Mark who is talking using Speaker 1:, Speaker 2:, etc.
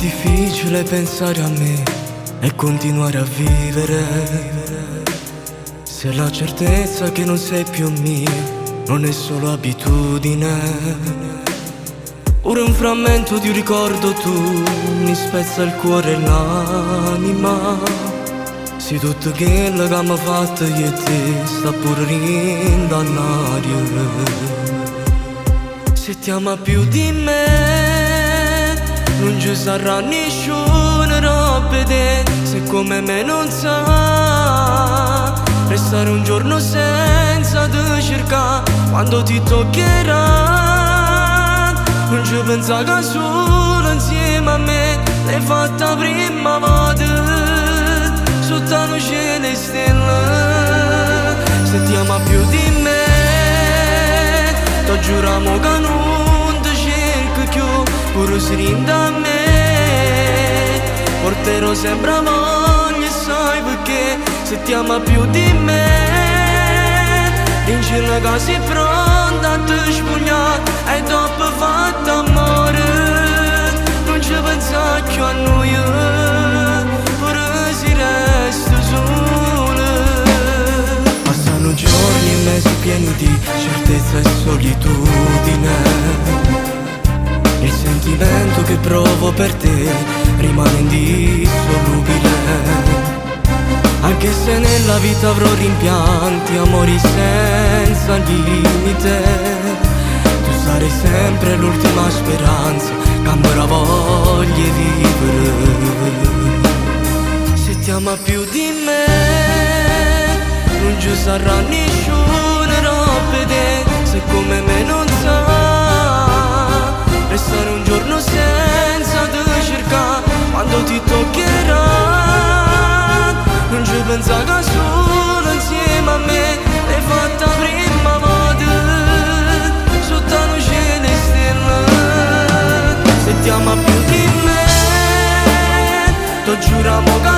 Speaker 1: difficile pensare a me e continuare a vivere, se la certezza che non sei più mia non è solo abitudine. Ora un frammento di un ricordo tu mi spezza il cuore e l'anima. Se tutto quello che abbiamo fatto io e te sta pure rindannario. Se ti ama più di me non ci sarà nessuna roba te. Se come me non sa restare un giorno senza te cercare, quando ti toccherà non ci pensa che solo insieme a me l'hai fatta prima volta sotto la luce delle stelle. Se ti ama più di me ti giuriamo che non ti cerco più, pure se rinda a me porterò sempre a voglia, sai perché? Se ti ama più di me dici che sei pronta a te spugnare e dopo fatto amore non ci pensa più a noi, pure si resta sole. Passano giorni e mesi pieni di certezza e solitudine. Il sentimento che provo per te rimane indissolubile. Anche se nella vita avrò rimpianti, amori senza limite, tu sarai sempre l'ultima speranza che ancora voglia vivere. Se ti ama più di me non ci sarà nessuna roba te. Se come me non sa restare un giorno senza te cercare, quando ti toccherà non ci pensa che solo insieme a me l'hai fatta prima volta sotto la luce delle stelle. Se ti ama più di me ti giuriamo che